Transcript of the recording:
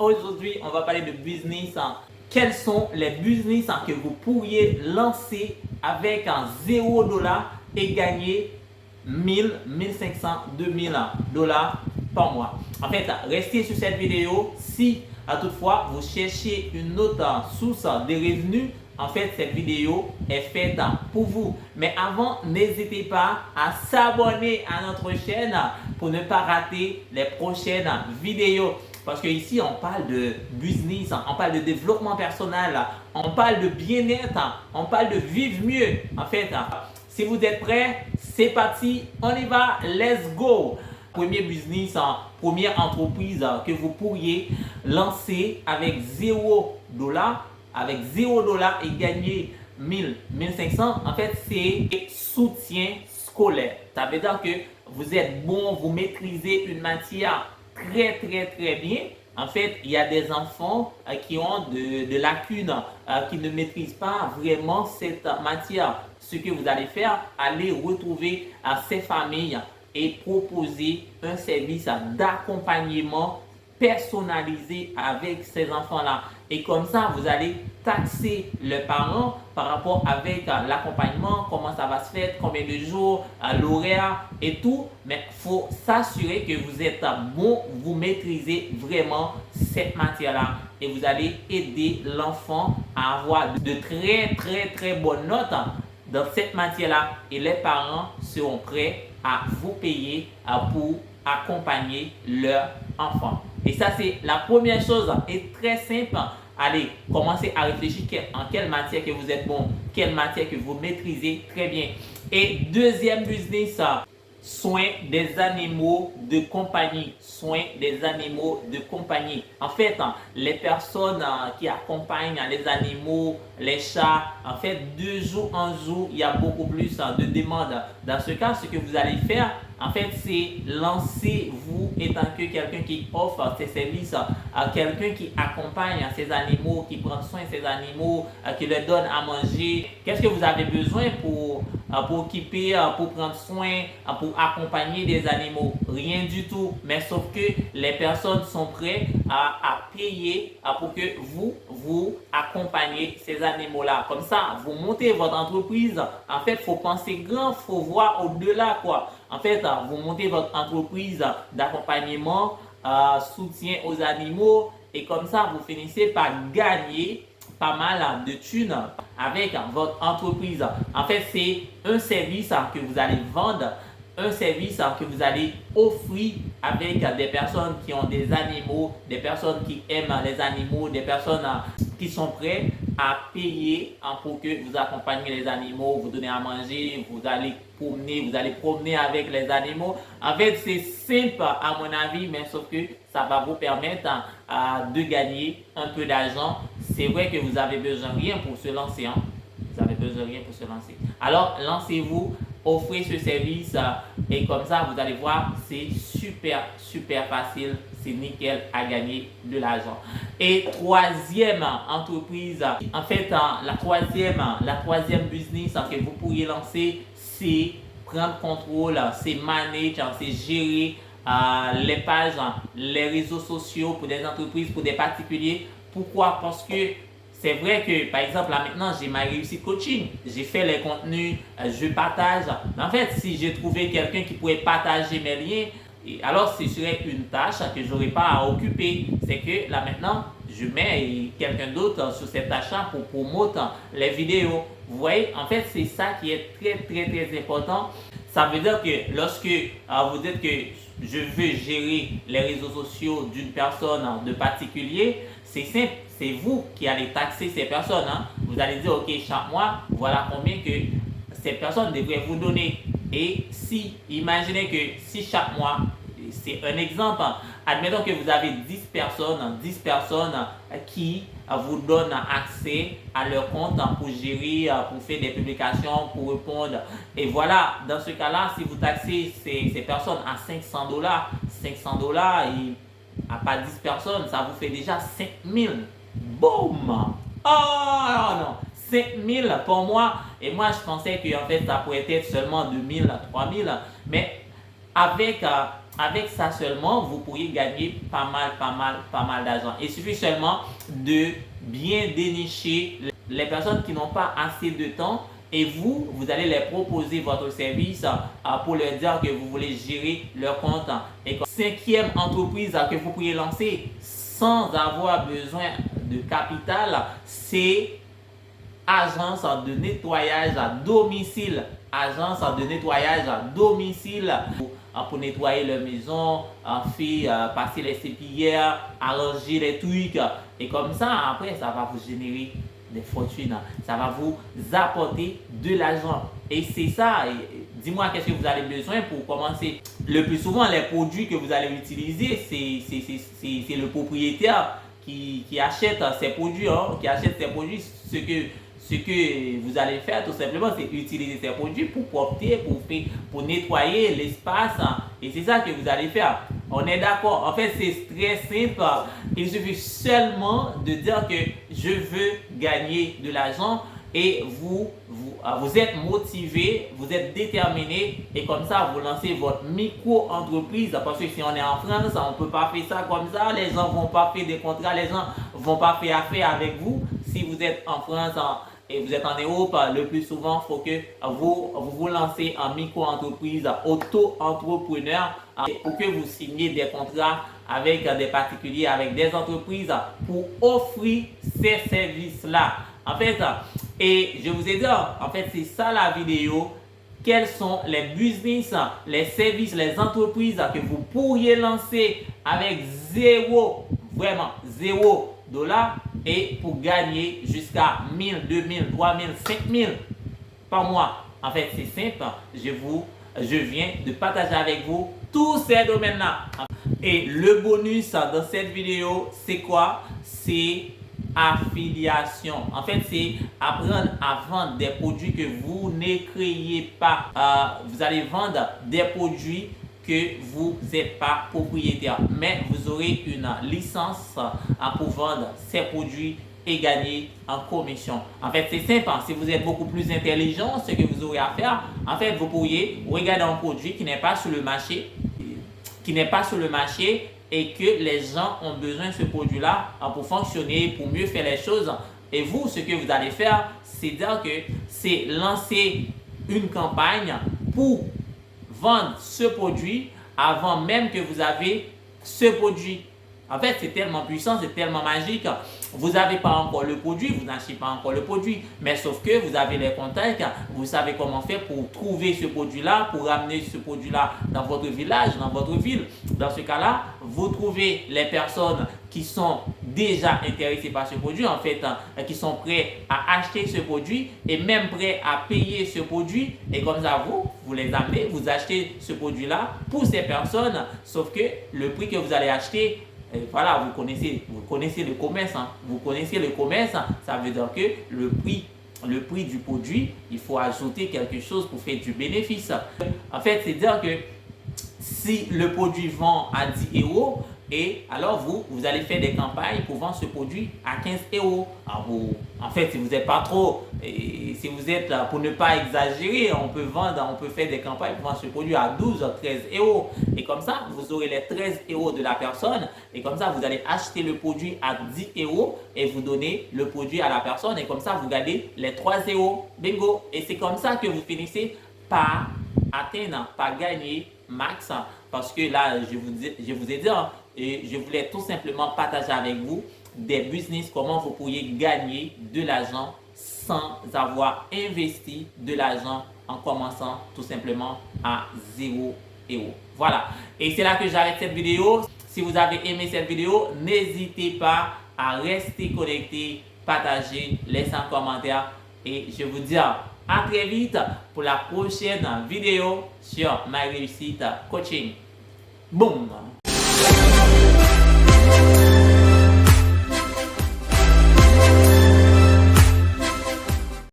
aujourd'hui, on va parler de business. Quels sont les business que vous pourriez lancer avec un $0 et gagner 1000, 1500, 2000 dollars par mois. En fait, restez sur cette vidéo. Si toutefois vous cherchez une autre source de revenus, en fait, cette vidéo est faite pour vous. Mais avant, n'hésitez pas à s'abonner à notre chaîne pour ne pas rater les prochaines vidéos. Parce qu'ici, on parle de business, on parle de développement personnel, on parle de bien-être, on parle de vivre mieux. En fait, si vous êtes prêts, c'est parti, on y va, let's go! Premier business, première entreprise que vous pourriez lancer avec $0, avec $0 et gagner 1000, 1500, en fait, c'est soutien scolaire. Ça veut dire que vous êtes bon, vous maîtrisez une matière très bien. En fait, il y a des enfants qui ont de lacunes, qui ne maîtrisent pas vraiment cette matière. Ce que vous allez faire, allez retrouver ces familles et proposer un service d'accompagnement personnalisé avec ces enfants-là. Et comme ça, vous allez taxer le parent par rapport avec l'accompagnement, comment ça va se faire, combien de jours, l'horaire et tout. Mais il faut s'assurer que vous êtes bon, vous maîtrisez vraiment cette matière-là. Et vous allez aider l'enfant à avoir de très bonnes notes dans cette matière-là. Et les parents seront prêts à vous payer pour accompagner leur enfant. Et ça, c'est la première chose et très simple. Allez, commencez à réfléchir en quelle matière que vous êtes bon, quelle matière que vous maîtrisez très bien. Et deuxième business, soins des animaux de compagnie. Soins des animaux de compagnie. En fait, les personnes qui accompagnent les animaux, les chats, en fait, de jour en jour, il y a beaucoup plus de demandes. Dans ce cas, ce que vous allez faire, en fait, c'est lancer, vous étant que quelqu'un qui offre ses services à quelqu'un qui accompagne ces animaux, qui prend soin de ces animaux, qui leur donne à manger. Qu'est-ce que vous avez besoin pour occuper, pour prendre soin, pour accompagner des animaux? Rien du tout. Mais sauf que les personnes sont prêtes à payer pour que vous accompagnez ces animaux-là. Comme ça, vous montez votre entreprise. En fait, il faut penser grand, il faut voir au-delà, quoi. En fait, vous montez votre entreprise d'accompagnement, soutien aux animaux et comme ça, vous finissez par gagner pas mal de thunes avec votre entreprise. En fait, c'est un service que vous allez vendre, un service que vous allez offrir avec des personnes qui ont des animaux, des personnes qui aiment les animaux, des personnes qui sont prêtes à payer pour que vous accompagniez les animaux, vous donnez à manger, vous allez promener avec les animaux. En fait, c'est simple à mon avis, mais sauf que ça va vous permettre de gagner un peu d'argent. C'est vrai que vous avez besoin de rien pour se lancer. Vous avez besoin de rien pour se lancer. Alors, lancez-vous, offrez ce service et comme ça, vous allez voir, c'est super facile. C'est nickel à gagner de l'argent. Et troisième entreprise, en fait, la troisième business que vous pourriez lancer, c'est prendre contrôle, c'est manager, c'est gérer les pages, les réseaux sociaux pour des entreprises, pour des particuliers. Pourquoi? Parce que c'est vrai que, par exemple, là maintenant, j'ai ma réussite coaching. J'ai fait les contenus, je partage. Mais en fait, si j'ai trouvé quelqu'un qui pourrait partager mes liens, alors ce serait une tâche que je n'aurais pas à occuper. C'est que là maintenant, je mets quelqu'un d'autre sur cette tâche-là pour promouvoir les vidéos. Vous voyez, en fait, c'est ça qui est très important. Ça veut dire que lorsque vous dites que je veux gérer les réseaux sociaux d'une personne de particulier, c'est simple, c'est vous qui allez taxer ces personnes. Vous allez dire, ok, chaque mois, voilà combien que ces personnes devraient vous donner. Et si, imaginez que si chaque mois, c'est un exemple, admettons que vous avez 10 personnes qui vous donnent accès à leur compte pour gérer, pour faire des publications, pour répondre. Et voilà, dans ce cas-là, si vous taxez ces personnes à $500, et à pas 10 personnes, ça vous fait déjà 5000. Boum! Oh non! 5000 pour moi. Et moi, je pensais que en fait, ça pourrait être seulement 2000, 3000. Mais avec avec ça seulement, vous pourriez gagner pas mal d'argent. Il suffit seulement de bien dénicher les personnes qui n'ont pas assez de temps et vous allez les proposer votre service pour leur dire que vous voulez gérer leur compte. Et cinquième entreprise que vous pourriez lancer sans avoir besoin de capital, c'est agence de nettoyage à domicile. Agence de nettoyage à domicile pour nettoyer leur maison, passer les serpillères, arranger les trucs. Et comme ça, après, ça va vous générer des fortunes. Ça va vous apporter de l'argent. Et c'est ça. Dis-moi qu'est-ce que vous avez besoin pour commencer. Le plus souvent, les produits que vous allez utiliser, c'est le propriétaire qui achète ces produits. Qui achète ces produits. Ce que vous allez faire tout simplement, c'est utiliser ces produits pour porter, pour nettoyer l'espace. Et c'est ça que vous allez faire. On est d'accord. En fait, c'est très simple. Il suffit seulement de dire que je veux gagner de l'argent et vous êtes motivé, vous êtes déterminé et comme ça, vous lancez votre micro-entreprise. Parce que si on est en France, on ne peut pas faire ça comme ça. Les gens ne vont pas faire des contrats, les gens ne vont pas faire affaire avec vous. Si vous êtes en France, et vous êtes en Europe, le plus souvent, il faut que vous lancez en micro-entreprise, auto-entrepreneur, pour que vous signiez des contrats avec des particuliers, avec des entreprises pour offrir ces services-là. En fait, et je vous ai dit, en fait, c'est ça la vidéo. Quels sont les business, les services, les entreprises que vous pourriez lancer avec vraiment zéro dollar et pour gagner jusqu'à 1000, 2000, 3000, 5000 par mois. En fait, c'est simple. Je viens de partager avec vous tous ces domaines-là. Et le bonus dans cette vidéo, c'est quoi? C'est affiliation. En fait, c'est apprendre à vendre des produits que vous ne créez pas. Vous allez vendre des produits que vous n'êtes pas propriétaire, mais vous aurez une licence pour vendre ces produits et gagner en commission. En fait, c'est simple. Si vous êtes beaucoup plus intelligent, ce que vous aurez à faire, en fait, vous pourriez regarder un produit qui n'est pas sur le marché, et que les gens ont besoin de ce produit-là pour fonctionner, pour mieux faire les choses. Et vous, ce que vous allez faire, c'est dire que c'est lancer une campagne pour vendre ce produit avant même que vous avez ce produit. En fait, c'est tellement puissant, c'est tellement magique. Vous n'avez pas encore le produit, vous n'achetez pas encore le produit, mais sauf que vous avez les contacts, vous savez comment faire pour trouver ce produit-là, pour ramener ce produit-là dans votre village, dans votre ville. Dans ce cas-là, vous trouvez les personnes qui sont déjà intéressées par ce produit, en fait, qui sont prêts à acheter ce produit et même prêts à payer ce produit. Et comme ça, vous les amenez, vous achetez ce produit-là pour ces personnes, sauf que le prix que vous allez acheter, et voilà, vous connaissez le commerce. Vous connaissez le commerce, ça veut dire que le prix du produit, il faut ajouter quelque chose pour faire du bénéfice. En fait, c'est dire que si le produit vend à 10 euros, et alors vous allez faire des campagnes pour vendre ce produit à 15 euros. En fait, si vous n'êtes pas trop, et si vous êtes pour ne pas exagérer, on peut faire des campagnes pour vendre ce produit à 12, 13 euros. Et comme ça, vous aurez les 13 euros de la personne. Et comme ça, vous allez acheter le produit à 10 euros et vous donnez le produit à la personne. Et comme ça, vous gardez les 3 euros. Bingo! Et c'est comme ça que vous finissez par atteindre, par gagner max. Parce que là, je vous ai dit, et je voulais tout simplement partager avec vous des business, comment vous pourriez gagner de l'argent sans avoir investi de l'argent en commençant tout simplement à 0 euros. Voilà. Et c'est là que j'arrête cette vidéo. Si vous avez aimé cette vidéo, n'hésitez pas à rester connecté, partager, laisser un commentaire. Et je vous dis à très vite pour la prochaine vidéo sur My Réussite Coaching. Boom!